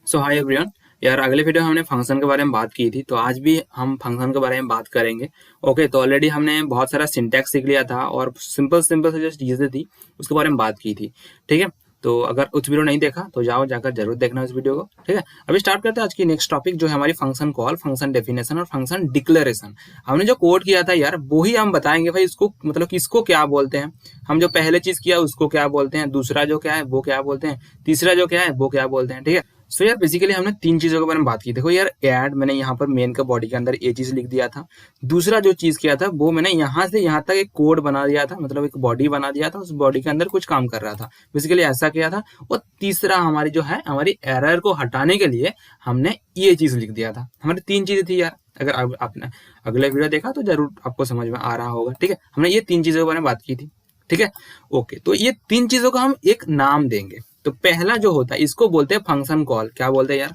सो hi everyone. यार अगले video में हमने फंक्शन के बारे में बात की थी, तो आज भी हम फंक्शन के बारे में बात करेंगे। ओके, तो ऑलरेडी हमने बहुत सारा सिंटैक्स सीख लिया था और सिंपल सिंपल से जो चीज़ें थी उसके बारे में बात की थी। ठीक है, तो अगर उस वीडियो नहीं देखा तो जाओ जाकर जरूर देखना उस वीडियो को। ठीक है, अभी स्टार्ट करते हैं आज की नेक्स्ट टॉपिक जो है हमारी फंक्शन कॉल, फंक्शन डेफिनेशन और फंक्शन डिक्लेरेशन। हमने जो कोड किया था यार वही हम बताएंगे भाई, इसको मतलब किसको क्या बोलते हैं। हम जो पहले चीज किया उसको क्या बोलते हैं, दूसरा जो क्या है वो क्या बोलते हैं, तीसरा जो क्या है वो क्या बोलते हैं। ठीक है, सो यार बेसिकली हमने तीन चीजों के बारे में बात की। देखो यार, ऐड मैंने यहाँ पर मेन का बॉडी के अंदर ये चीज लिख दिया था। दूसरा जो चीज किया था वो मैंने यहाँ से यहाँ तक एक कोड बना दिया था, मतलब एक बॉडी बना दिया था, उस बॉडी के अंदर कुछ काम कर रहा था, बेसिकली ऐसा किया था। और तीसरा हमारी जो है हमारी एरर को हटाने के लिए हमने ये चीज लिख दिया था। हमारी तीन चीजें थी यार, अगर आपने अगले वीडियो देखा तो जरूर आपको समझ में आ रहा होगा। ठीक है, हमने ये तीन चीजों के बारे में बात की थी। ठीक है, ओके, तो ये तीन चीजों का हम एक नाम देंगे। तो पहला जो होता है इसको बोलते हैं फंक्शन कॉल। क्या बोलते हैं यार?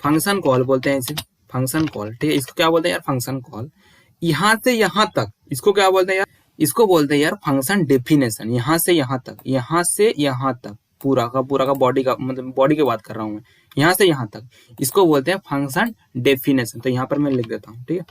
फंक्शन कॉल बोलते हैं इसे, फंक्शन कॉल। ठीक है, इसको क्या बोलते हैं यार? Function call. यहाँ से यहाँ तक इसको क्या बोलते हैं यार? इसको बोलते हैं यार फंक्शन डेफिनेशन। यहाँ से यहाँ तक, यहाँ से यहाँ तक पूरा का बॉडी का, मतलब बॉडी की बात कर रहा हूँ मैं, यहाँ से यहाँ तक इसको बोलते हैं फंक्शन डेफिनेशन। तो यहाँ पर मैं लिख देता हूँ। ठीक है,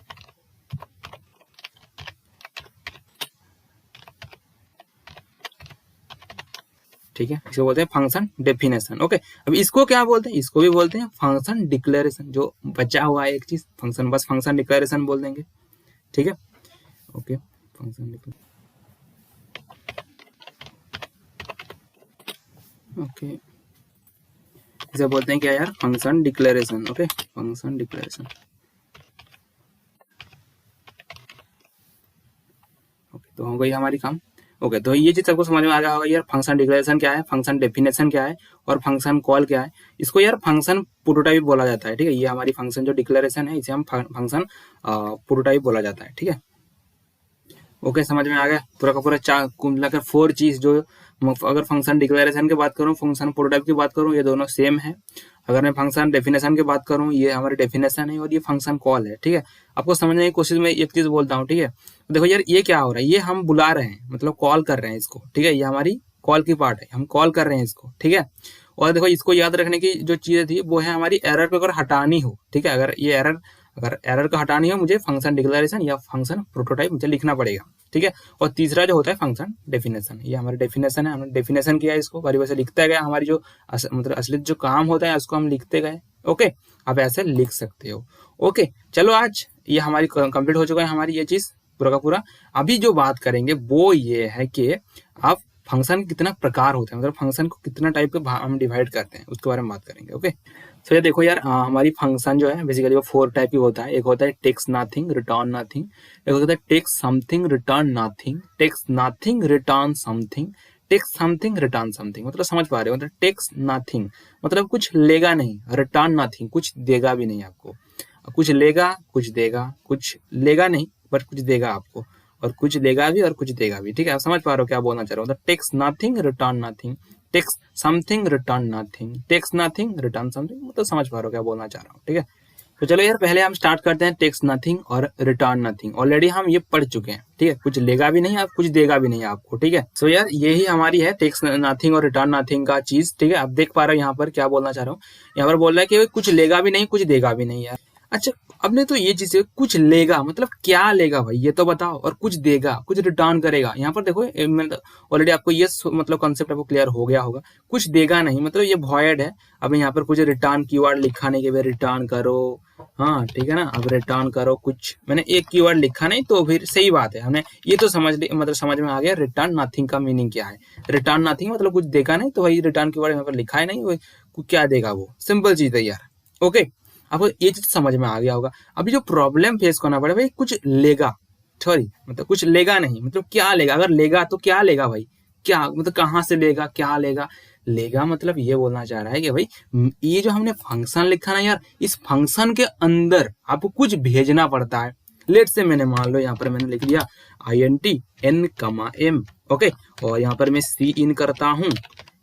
ठीक है, इसको बोलते हैं फंक्शन डेफिनेशन। ओके, अब इसको क्या बोलते हैं? इसको भी बोलते हैं फंक्शन डिक्लेरेशन। जो बचा हुआ है एक चीज फंक्शन, बस फंक्शन डिक्लेरेशन बोल देंगे। ठीक है, ओके, फंक्शन डिक्लेरेशन। ओके, इसे बोलते हैं क्या यार? Function declaration. Okay, function declaration. Okay, तो हो गई हमारी काम। ओके, तो ये चीज सबको समझ में आ गया होगा यार, फंक्शन डिक्लेरेशन क्या है, फंक्शन डेफिनेशन क्या है और फंक्शन कॉल क्या है। इसको यार फंक्शन प्रोटोटाइप बोला जाता है। ठीक है, ये हमारी फंक्शन जो डिक्लेरेशन है इसे हम फंक्शन प्रोटोटाइप बोला जाता है। ठीक है, ओके, समझ में आ गया पूरा का पूरा। चार कुल मिलाकर फोर चीज जो, अगर फंक्शन डिक्लेरेशन की बात करूं, फंक्शन प्रोटोटाइप की बात करूं, ये दोनों सेम है। अगर मैं फंक्शन डेफिनेशन की बात करूं, ये हमारी डेफिनेशन है और ये फंक्शन कॉल है। ठीक है, आपको समझने की कोशिश में एक चीज बोलता हूँ। ठीक है, तो देखो यार, ये क्या हो रहा है, ये हम बुला रहे हैं, मतलब कॉल कर रहे हैं इसको। ठीक है, ये हमारी कॉल की पार्ट है, हम कॉल कर रहे हैं इसको। ठीक है, और देखो इसको याद रखने की जो चीजें थी वो है हमारी एरर को अगर हटानी हो। ठीक है, अगर एरर को हटानी हो, मुझे फंक्शन डिक्लेरेशन या फंक्शन प्रोटोटाइप मुझे लिखना पड़ेगा। ठीक है, और तीसरा जो होता है फंक्शन डेफिनेशन, ये हमारी डेफिनेशन है, हमने डेफिनेशन किया, इसको बारी बारी से लिखते गए। हमारी जो मतलब असली जो काम होता है उसको हम लिखते गए। ओके, आप ऐसे लिख सकते हो। ओके, चलो आज ये हमारी कंप्लीट हो चुका है, हमारी ये चीज पूरा का पूरा। अभी जो बात करेंगे वो ये है कि आप फंक्शन के कितना प्रकार होते हैं, मतलब फंक्शन को कितना टाइप के हम डिवाइड करते हैं, उसके बारे में बात करेंगे। ओके, तो ये देखो यार, हमारी फंक्शन जो है बेसिकली वो फोर टाइप की होता है। एक होता है टेक्स्ट नथिंग, रिटर्न नथिंग। एक होता है text something, return nothing. Text nothing, return something. Text something, return something. मतलब समझ पा रहे हो? मतलब टेक्स्ट नथिंग मतलब कुछ लेगा नहीं, रिटर्न नथिंग कुछ देगा भी नहीं आपको। कुछ लेगा कुछ देगा, कुछ लेगा नहीं बट कुछ देगा आपको, और कुछ लेगा भी और कुछ देगा भी। ठीक है, आप समझ पा रहे हो क्या बोलना चाह रहा हूँ? मतलब text nothing, return nothing. Text something, return nothing. Text nothing, return something. मतलब समझ पा रहे हो क्या बोलना चाह रहा हूँ? ठीक है, तो चलो यार, पहले हम स्टार्ट करते हैं टेक्स्ट नथिंग और रिटर्न नथिंग। ऑलरेडी हम ये पढ़ चुके हैं। ठीक है, कुछ लेगा भी नहीं, आप कुछ देगा भी नहीं आपको। ठीक है, सो यार यही हमारी है टेक्स्ट नथिंग और रिटर्न नथिंग का चीज। ठीक है, आप देख पा रहे हो यहाँ पर क्या बोलना चाह रहा हूँ। यहाँ पर बोल रहा है कि कुछ लेगा भी नहीं, कुछ देगा भी नहीं यार। अच्छा, अब ने तो ये चीज है, कुछ लेगा मतलब क्या लेगा भाई ये तो बताओ, और कुछ देगा, कुछ रिटर्न करेगा। यहाँ पर देखो ऑलरेडी आपको ये मतलब कॉन्सेप्ट आपको क्लियर हो गया होगा। कुछ देगा नहीं मतलब ये वॉइड है। अब यहाँ पर कुछ रिटर्न कीवर्ड लिखा नहीं कि रिटर्न करो। हाँ ठीक है ना, अब रिटर्न करो कुछ, मैंने एक कीवर्ड लिखा नहीं तो फिर सही बात है, हमने ये तो मतलब समझ में आ गया रिटर्न नथिंग का मीनिंग क्या है। रिटर्न नथिंग मतलब कुछ देगा नहीं, तो भाई रिटर्न कीवर्ड यहाँ पर लिखा है नहीं, क्या देगा वो, सिंपल चीज है यार। ओके, आपको ये चीज समझ में आ गया होगा। अभी जो प्रॉब्लम फेस करना पड़े भाई, कुछ लेगा, सॉरी मतलब कुछ लेगा नहीं मतलब क्या लेगा, अगर लेगा तो क्या लेगा भाई, क्या मतलब कहाँ से लेगा, क्या लेगा। लेगा मतलब ये बोलना चाह रहा है कि भाई ये जो हमने फंक्शन लिखा ना यार, इस फंक्शन के अंदर आपको कुछ भेजना पड़ता है। लेट से मैंने मान लो यहाँ पर मैंने लिख लिया INT N, M। ओके, और यहाँ पर मैं सी इन करता हूँ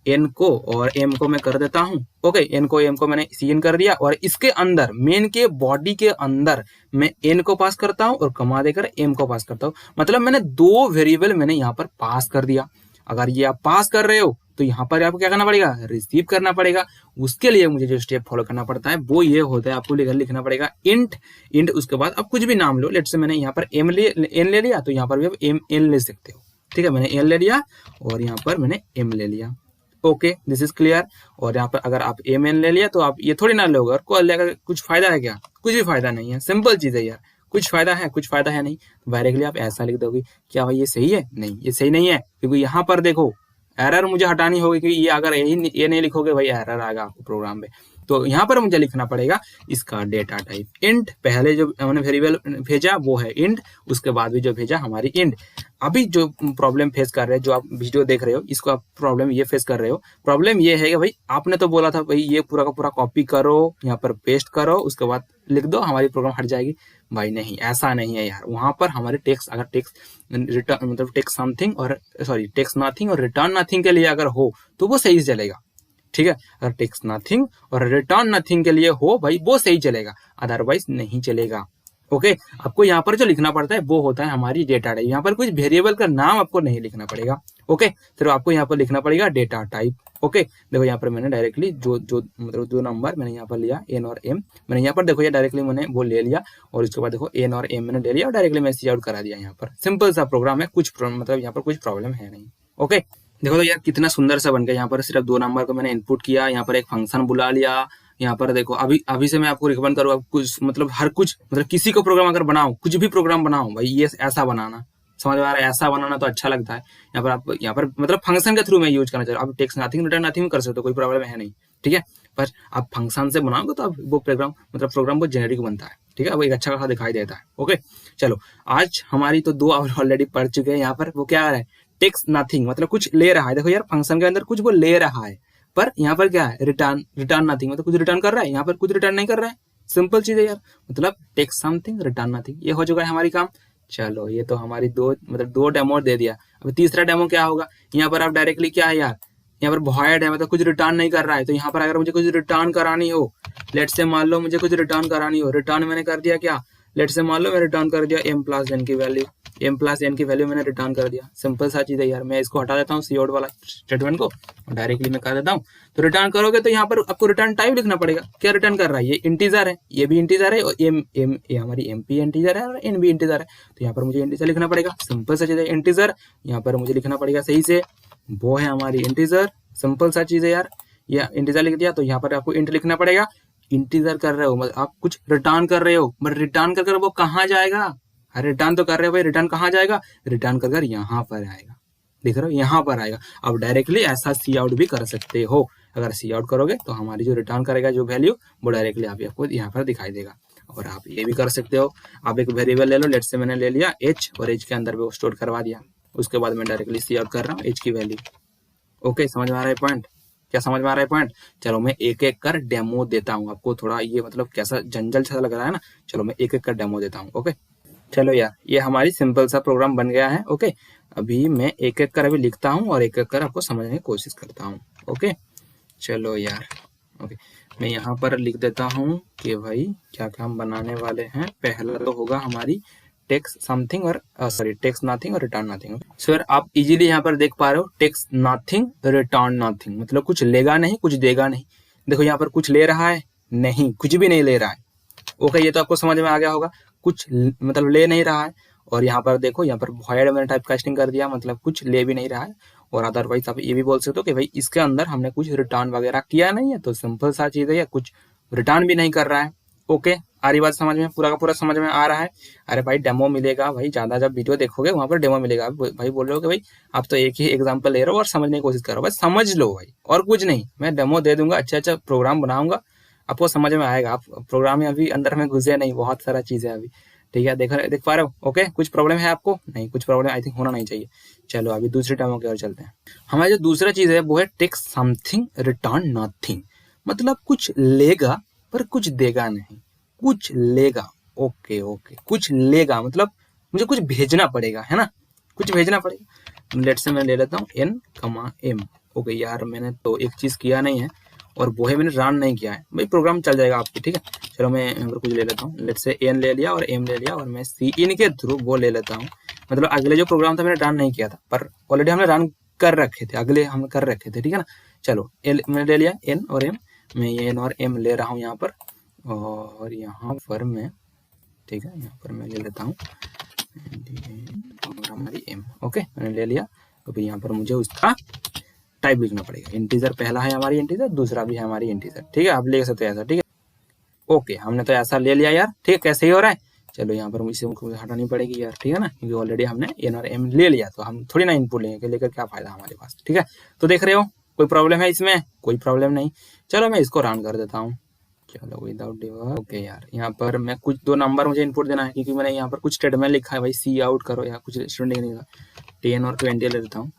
एन को, और एम को मैं कर देता हूँ। ओके, एन को एम को मैंने सी इन कर दिया, और इसके अंदर मेन के बॉडी के अंदर मैं एन को पास करता हूँ और कमा देकर एम को पास करता हूँ। मतलब मैंने दो वेरिएबल मैंने यहाँ पर पास कर दिया। अगर ये आप पास कर रहे हो तो यहाँ पर आपको क्या करना पड़ेगा, रिसीव करना पड़ेगा। उसके लिए मुझे जो स्टेप फॉलो करना पड़ता है वो ये होता है, आपको लिखना पड़ेगा इंट उसके बाद आप कुछ भी नाम लो। लेट से मैंने यहाँ पर एन ले लिया, तो यहाँ पर भी आप एन ले सकते हो, ठीक है। मैंने एन ले लिया और यहाँ पर मैंने एम ले लिया। Okay, this is clear. और यहाँ पर अगर आप एम एन ले लिया तो आप ये थोड़ी ना लोगे, और कॉल लेकर कुछ फायदा है क्या, कुछ भी फायदा नहीं है। सिंपल चीज है यार, कुछ फायदा है, कुछ फायदा है नहीं। डायरेक्टली आप ऐसा लिख दोगे, क्या भाई ये सही है, नहीं ये सही नहीं है, क्योंकि यहाँ पर देखो एरर मुझे हटानी होगी, क्योंकि ये अगर ये नहीं लिखोगे भाई एरर आएगा आपको प्रोग्राम में। तो यहाँ पर मुझे लिखना पड़ेगा इसका डेटा टाइप इंट। पहले जो हमने वेरिएबल भेजा वो है इंट, उसके बाद भी जो भेजा हमारी इंट। अभी जो प्रॉब्लम फेस कर रहे हैं, जो आप वीडियो देख रहे हो, इसको आप प्रॉब्लम ये फेस कर रहे हो। प्रॉब्लम ये है कि भाई आपने तो बोला था भाई ये पूरा का पूरा कॉपी करो, यहाँ पर पेस्ट करो, उसके बाद लिख दो, हमारी प्रोग्राम हट जाएगी। भाई नहीं, ऐसा नहीं है यार। वहां पर हमारे टेक्स्ट अगर टेक्स्ट रिटर्न मतलब टेक्स्ट समथिंग और सॉरी टेक्स्ट नथिंग और रिटर्न नथिंग के लिए अगर हो तो वो सही चलेगा, ठीक है। अगर टेक्स्ट नथिंग और रिटर्न नथिंग के लिए हो भाई वो सही चलेगा, अदरवाइज नहीं चलेगा। ओके, आपको यहाँ पर जो लिखना पड़ता है वो होता है हमारी डेटा टाइप। यहाँ पर कुछ वेरिएबल का नाम आपको नहीं लिखना पड़ेगा। ओके, सिर्फ आपको यहाँ पर लिखना पड़ेगा डेटा टाइप। ओके, देखो यहाँ पर मैंने डायरेक्टली जो मतलब दो नंबर मैंने यहाँ पर लिया एन और एम, मैंने यहाँ पर देखो ये डायरेक्टली मैंने वो ले लिया, और उसके बाद देखो एन और एम मैंने ले लिया और डायरेक्टली मैं सी आउट करा दिया। यहाँ पर सिंपल सा प्रोग्राम है, कुछ मतलब यहाँ पर कुछ प्रॉब्लम है नहीं। ओके, देखो तो यार कितना सुंदर सा बन गया। यहाँ पर सिर्फ दो नंबर को मैंने इनपुट किया, यहाँ पर एक फंक्शन बुला लिया। यहाँ पर देखो अभी से मैं आपको रिकमेंड करूँगा, कुछ मतलब हर कुछ मतलब किसी को प्रोग्राम अगर बनाओ, कुछ भी प्रोग्राम बनाओ भाई ये ऐसा बनाना, समझ में आ रहा है, ऐसा बनाना तो अच्छा लगता है। यहाँ पर आप यहाँ पर मतलब फंक्शन के थ्रू में यूज करना चाहिए। आप टेक्स्ट नथिंग रिटर्न नथिंग कर सकते हो, कोई प्रॉब्लम है नहीं, ठीक है। पर आप फंक्शन से बनाओगे तो आप वो प्रोग्राम वो जेनेरिक बनता है, ठीक है, वो एक अच्छा खासा दिखाई देता है। ओके, चलो आज हमारी तो दो ऑलरेडी पढ़ चुके हैं। यहाँ पर वो क्या आ रहा है, टेक्स्ट नथिंग मतलब कुछ ले रहा है। देखो यार फंक्शन के अंदर कुछ वो ले रहा है, पर यहाँ पर क्या है रिटर्न नथिंग मतलब कुछ रिटर्न कर रहा है, यहाँ पर कुछ रिटर्न नहीं कर रहा है। सिंपल चीज है यार, मतलब टेक्स्ट समथिंग रिटर्न नथिंग, ये हो चुका है हमारी काम। चलो ये तो हमारी दो डेमो दे दिया। अब तीसरा डेमो क्या होगा, यहाँ पर आप डायरेक्टली क्या है यार, यहाँ पर वॉइड है मतलब कुछ रिटर्न नहीं कर रहा है। तो यहाँ पर अगर मुझे कुछ रिटर्न करानी हो, लेट से मान लो मुझे कुछ रिटर्न करानी हो, रिटर्न मैंने कर दिया क्या, लेट से मान लो मैं रिटर्न कर दिया m प्लस एन की वैल्यू मैंने रिटर्न कर दिया। सिंपल सा चीज है यार, मैं इसको हटा देता हूँ सी आउट वाला स्टेटमेंट को, डायरेक्टली मैं कर देता हूँ। तो रिटर्न करोगे तो यहाँ पर आपको रिटर्न टाइप लिखना पड़ेगा, क्या रिटर्न कर रहा है, ये इंटीजर है, ये भी इंटीजर है, और ये हमारी एमपी इंटीजर है और एन भी इंटीजर है। तो यहाँ पर मुझे इंटीजर लिखना पड़ेगा। सिंपल सा चीज है इंटीजर, यहाँ पर मुझे लिखना पड़ेगा सही से, वो है हमारी इंटीजर। सिंपल सा चीज है यार, ये इंटीजर लिख दिया तो यहाँ पर आपको इंट लिखना पड़ेगा। इंटीजर कर रहे हो मतलब आप कुछ रिटर्न कर रहे हो, बट रिटर्न कर वो कहाँ जाएगा, अरे रिटर्न तो कर रहे हो भाई, रिटर्न कहाँ जाएगा, रिटर्न कर यहाँ पर आएगा, देख रहे हो यहाँ पर आएगा। अब डायरेक्टली ऐसा सी आउट भी कर सकते हो, अगर सी आउट करोगे तो हमारी जो रिटर्न करेगा जो वैल्यू वो डायरेक्टली आपको यहाँ पर दिखाई देगा। और आप ये भी कर सकते हो, आप एक वेरिएबल ले लो, लेट से मैंने ले लिया एच और एच के अंदर वो स्टोर करवा दिया, उसके बाद मैं डायरेक्टली सी आउट कर रहा हूँ एच की वैल्यू। ओके, समझ में आ रहा है पॉइंट, क्या समझ में आ रहा है पॉइंट। चलो मैं एक एक कर डेमो देता हूँ आपको, थोड़ा ये मतलब कैसा जंजल सा लग रहा है ना, चलो मैं एक एक कर डेमो देता हूँ। ओके, चलो यार ये हमारी सिंपल सा प्रोग्राम बन गया है। ओके, अभी मैं एक एक कर अभी लिखता हूँ और एक एक कर आपको समझने की कोशिश करता हूँ। ओके, चलो यार, ओके मैं यहाँ पर लिख देता हूँ कि भाई क्या क्या हम बनाने वाले हैं। पहला तो होगा हमारी टेक्स्ट समथिंग और सॉरी टेक्स्ट नथिंग और रिटर्न नथिंग। सर आप इजीली यहाँ पर देख पा रहे हो, टेक्स्ट नथिंग रिटर्न नथिंग मतलब कुछ लेगा नहीं कुछ देगा नहीं। देखो यहाँ पर कुछ ले रहा है नहीं, कुछ भी नहीं ले रहा है। ओके, ये तो आपको समझ में आ गया होगा, कुछ मतलब ले नहीं रहा है। और यहाँ पर देखो, यहाँ पर वॉइड मैंने टाइप कास्टिंग कर दिया, मतलब कुछ ले भी नहीं रहा है। और अदरवाइज आप ये भी बोल सकते हो कि भाई इसके अंदर हमने कुछ रिटर्न वगैरह किया नहीं है, तो सिंपल सा चीज है, या कुछ रिटर्न भी नहीं कर रहा है। ओके, आरी बात समझ में, पूरा का पूरा समझ में आ रहा है। अरे भाई डेमो मिलेगा भाई, ज्यादा जब वीडियो देखोगे वहां पर डेमो मिलेगा। भाई बोल रहे हो कि भाई आप तो एक ही एग्जांपल ले रहे हो और समझने की कोशिश करो, बस समझ लो भाई, और कुछ नहीं। मैं डेमो दे दूंगा, अच्छा प्रोग्राम बनाऊंगा, आपको समझ में आएगा। आप प्रोग्राम में अभी अंदर में घुसे नहीं, बहुत सारा चीज है अभी, ठीक है, देख पा रहे हो। ओके, कुछ प्रॉब्लम है आपको, नहीं कुछ प्रॉब्लम आई थिंक होना नहीं चाहिए। चलो अभी दूसरी डेमो की ओर चलते हैं। हमारी जो दूसरा चीज है वो है टेक्स्ट समथिंग रिटर्न नथिंग, मतलब कुछ लेगा पर कुछ देगा नहीं, कुछ लेगा। ओके, कुछ लेगा मतलब मुझे कुछ भेजना पड़ेगा, है ना, कुछ भेजना पड़ेगा। लेट से मैं ले लेता हूँ n, m। ओके यार मैंने तो एक चीज किया नहीं है, और वो है मैंने रन नहीं किया है भाई, प्रोग्राम चल जाएगा आपकी, ठीक है। चलो मैं यहाँ पर कुछ ले लेता हूँ, लेट से n ले लिया और m ले लिया, और मैं सी इन के थ्रू वो ले लेता हूँ। मतलब अगले जो प्रोग्राम था मैंने रन नहीं किया था, पर ऑलरेडी हमने रन कर रखे थे, अगले हम कर रखे थे, ठीक है ना। चलो मैंने ले लिया एन और एम, मैं ये एन और एम ले रहा हूँ यहाँ पर, और यहाँ पर मैं, ठीक है, यहाँ पर मैं ले लेता हूँ और हमारी एम। ओके, मैंने ले लिया। तो फिर यहाँ पर मुझे उसका टाइप लिखना पड़ेगा। इंटीजर पहला है हमारी इंटीजर, दूसरा भी है हमारी इंटीजर, ठीक है, आप ले सकते हो ऐसा, ठीक है। ओके, हमने तो ऐसा ले लिया यार, ठीक है, कैसे ही हो रहा है। चलो यहाँ पर मुझे हटानी पड़ेगी यार, ठीक है ना, क्योंकि ऑलरेडी हमने एन और एम ले लिया, तो हम थोड़ी ना इनपुट लेंगे, लेकर क्या फायदा हमारे पास, ठीक है। तो देख रहे हो कोई प्रॉब्लम है इसमें? कोई प्रॉब्लम नहीं। चलो मैं इसको रन कर देता हूँ। चलो विदाउट डिवर। ओके यार, यहाँ पर मैं कुछ 2 नंबर मुझे इनपुट देना है, क्योंकि मैंने यहाँ पर कुछ स्टेटमेंट लिखा है भाई, सी आउट करो या कुछ स्टूडेंट नहीं लिखा। 10 और 20 ले लेता हूँ,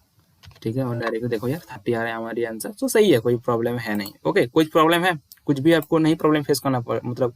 ठीक है, और डायरेक्ट देखो यार 30 आ रहा है हमारी आंसर, तो सही है, कोई प्रॉब्लम है नहीं। ओके, कुछ प्रॉब्लम है, कुछ भी आपको नहीं प्रॉब्लम फेस करना मतलब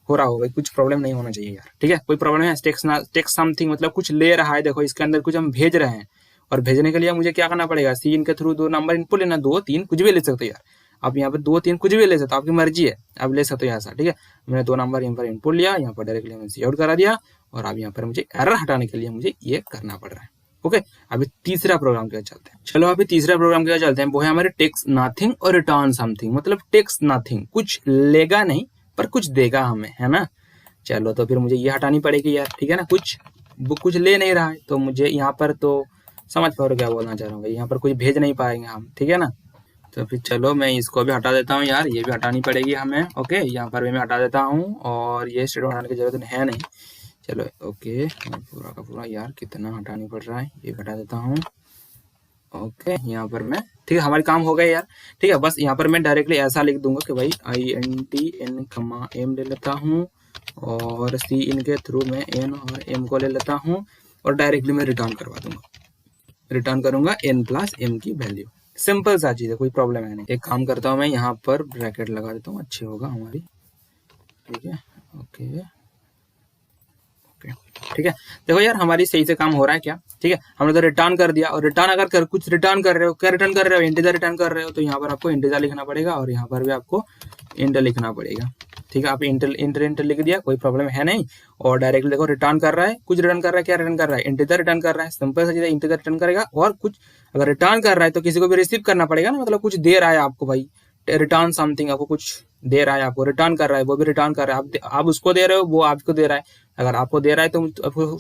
हो रहा होगा, कुछ प्रॉब्लम नहीं होना चाहिए यार, ठीक है। कोई प्रॉब्लम है? टेक्स्ट समथिंग मतलब कुछ ले रहा है, देखो इसके अंदर कुछ हम भेज रहे हैं, और भेजने के लिए मुझे क्या करना पड़ेगा, सी इन के थ्रू 2 नंबर इनपुट लेना, 2 3 कुछ भी ले सकते हो यार आप, यहाँ पर 2 3 कुछ भी ले सकते हो, आपकी मर्जी है, आप ले सकते हो ऐसा, ठीक है। मैंने 2 नंबर यहाँ पर इनपुट लिया, यहाँ पर डायरेक्टली मैंने सी आउट करा दिया, और अब यहाँ पर मुझे एरर हटाने के लिए मुझे ये करना पड़ रहा है। ओके, अभी तीसरा प्रोग्राम क्या चलते हैं। चलो अभी तीसरा प्रोग्राम क्या चलते हैं, वो है हमारे टेक्स्ट नथिंग और रिटर्न समथिंग, मतलब टेक्स्ट नथिंग, कुछ लेगा नहीं पर कुछ देगा हमें, है ना। चलो तो फिर मुझे ये हटानी पड़ेगी यार, ठीक है ना, कुछ ले नहीं रहा है, तो मुझे यहाँ पर तो समझ पाओ क्या बोलना चाह रहा हूँ, यहाँ पर कुछ भेज नहीं पाएंगे हम, ठीक है ना। तो फिर चलो मैं इसको भी हटा देता हूँ यार, ये भी हटानी पड़ेगी हमें। ओके, यहाँ पर भी मैं हटा देता हूँ, और ये स्टेटमेंट हटाने की जरूरत है नहीं। चलो ओके, पूरा का पूरा यार कितना हटानी पड़ रहा है, ये हटा देता हूँ। ओके, यहाँ पर मैं, ठीक है, हमारे काम हो गए यार, ठीक है। बस यहाँ पर मैं डायरेक्टली ऐसा लिख दूंगा कि भाई INT N, M ले लेता हूँ, और सी इनके थ्रू मैं एन और एम को ले लेता हूँ, और डायरेक्टली मैं रिटर्न करवा दूंगा, रिटर्न करूंगा n प्लस एम की वैल्यू। सिंपल सा चीज है, कोई प्रॉब्लम है नहीं। एक काम करता हूँ मैं यहाँ पर ब्रैकेट लगा देता हूँ, अच्छी होगा हमारी, ठीक है। ओके, ठीक है, देखो यार हमारी सही से काम हो रहा है क्या, ठीक है। हमने तो रिटर्न कर दिया, और रिटर्न अगर कुछ रिटर्न कर रहे हो, क्या रिटर्न कर रहे हो, इंटीजर रिटर्न कर रहे हो, तो यहाँ पर आपको इंटीजर लिखना पड़ेगा, और यहाँ पर भी आपको इंटर लिखना पड़ेगा, ठीक है। आप इंटर लिख दिया, कोई प्रॉब्लम है नहीं। और डायरेक्टली देखो रिटर्न कर रहा है, कुछ रिटर्न कर रहा है, क्या रिटर्न कर रहा है, इंटीजर रिटर्न कर रहा है, सिंपल सा चीज है, इंटीजर रिटर्न करेगा। और कुछ अगर रिटर्न कर रहा है तो किसी को भी रिसीव करना पड़ेगा ना, मतलब कुछ दे रहा है आपको भाई, रिटर्न समथिंग, आपको कुछ दे रहा है, आपको रिटर्न कर रहा है, वो भी रिटर्न कर रहा है, आप उसको दे रहे हो, वो आपको दे रहा है। अगर आपको दे रहा है तो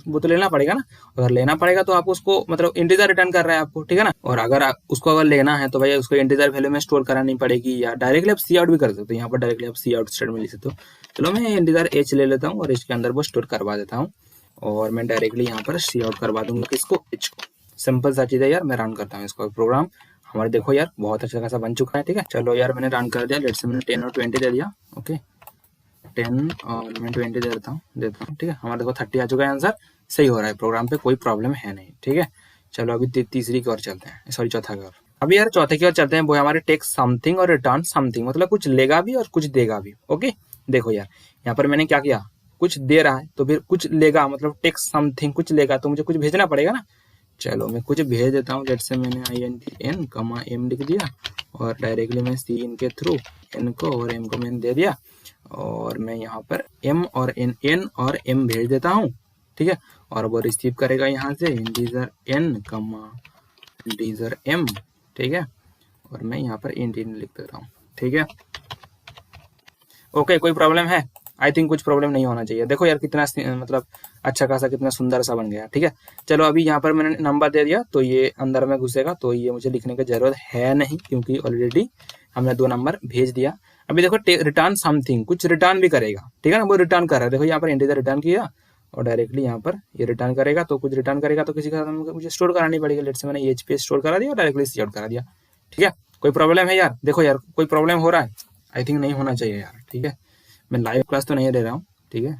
वो तो लेना पड़ेगा ना, अगर लेना पड़ेगा तो आप उसको, मतलब इंटीजर रिटर्न कर रहा है आपको, ठीक है ना। और अगर उसको अगर लेना है तो भाई उसको इंटीजर वैल्यू में स्टोर करानी पड़ेगी, या डायरेक्टली आप सी आउट भी कर सकते हो, यहाँ पर डायरेक्टली आप सी आउट स्टेटमेंट लिख सकते हो। चलो मैं इंटीजर एच ले लेता हूँ, और इसके अंदर वो स्टोर करवा देता हूँ, और मैं डायरेक्टली यहाँ पर सी आउट करवा दूंगा किसको, एच को। सिंपल सा चीज है यार, मैं रन करता हूँ इसको प्रोग्राम। हमारे देखो यार बहुत अच्छा खासा बन चुका है, ठीक है। चलो यार मैंने रन कर दिया, लेट्स से मैंने 10 और 20 दे दिया। ओके, 10 और मैं 20 दे देता हूँ, ठीक है। हमारा देखो 30 आ चुका है आंसर, सही हो रहा है प्रोग्राम पे, कोई प्रॉब्लम है नहीं, ठीक है। चलो अभी तीसरी की ओर चलते हैं, सॉरी चौथा की ओर। अभी यार चौथे की ओर चलते हैं, वो है हमारे टेक्स्ट समथिंग और रिटर्न समथिंग, मतलब कुछ लेगा भी और कुछ देगा भी। ओके, देखो यार यहाँ पर मैंने क्या किया, कुछ दे रहा है तो फिर कुछ लेगा, मतलब टेक्स्ट समथिंग कुछ लेगा, तो मुझे कुछ भेजना पड़ेगा ना। चलो मैं कुछ भेज देता हूँ, लेट्स से मैंने INT N, M लिख दिया, और डायरेक्टली मैं सी इन के थ्रू N को और M को मैंने दे दिया, और मैं यहाँ पर M और N और M भेज देता हूँ, ठीक है। और वो रिसीव करेगा यहाँ से इंटीजर N, इंटीजर M, ठीक है। और मैं यहाँ पर इंट लिख देता हूँ, ठीक है। ओके, कोई प्रॉब्लम है? आई थिंक कुछ प्रॉब्लम नहीं होना चाहिए। देखो यार कितना मतलब अच्छा खासा कितना सुंदर सा बन गया, ठीक है। चलो अभी यहाँ पर मैंने नंबर दे दिया, तो ये अंदर में घुसेगा, तो ये मुझे लिखने की जरूरत है नहीं, क्योंकि ऑलरेडी हमने 2 नंबर भेज दिया। अभी देखो रिटर्न समथिंग, कुछ रिटर्न भी करेगा, ठीक है ना, वो रिटर्न कर रहा है। देखो यहाँ पर इंटीजर रिटर्न किया, और डायरेक्टली यहाँ पर ये रिटर्न करेगा, तो कुछ रिटर्न करेगा, तो किसी का मुझे स्टोर करानी पड़ेगी। लेट्स से मैंने एच पे स्टोर करा दिया, और डायरेक्टली सी आउट करा दिया, ठीक है। कोई प्रॉब्लम है यार? देखो यार कोई प्रॉब्लम हो रहा है? आई थिंक नहीं होना चाहिए यार, ठीक है। मैं लाइव क्लास तो नहीं दे रहा हूँ, ठीक है।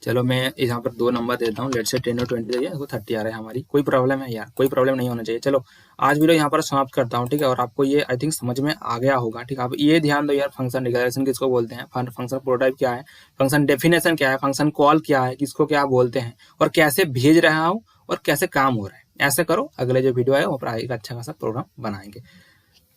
चलो मैं यहाँ पर 2 नंबर देता हूँ, लेट्स से 10 और 20 दे दिया, 30 आ रहा है हमारी। कोई प्रॉब्लम है यार? कोई प्रॉब्लम नहीं होना चाहिए। चलो आज वीडियो यहाँ पर समाप्त करता हूँ, ठीक है। और आपको ये आई थिंक समझ में आ गया होगा, ठीक है। आप ये ध्यान दो यार, फंक्शन डिक्लेरेशन किसको बोलते हैं, फंक्शन प्रोटोटाइप क्या है, फंक्शन डेफिनेशन क्या है, फंक्शन कॉल क्या है, किसको क्या बोलते हैं, और कैसे भेज रहा हूँ और कैसे काम हो रहा है। ऐसे करो, अगले जो वीडियो है वहाँ पर एक अच्छा खासा प्रोग्राम बनाएंगे।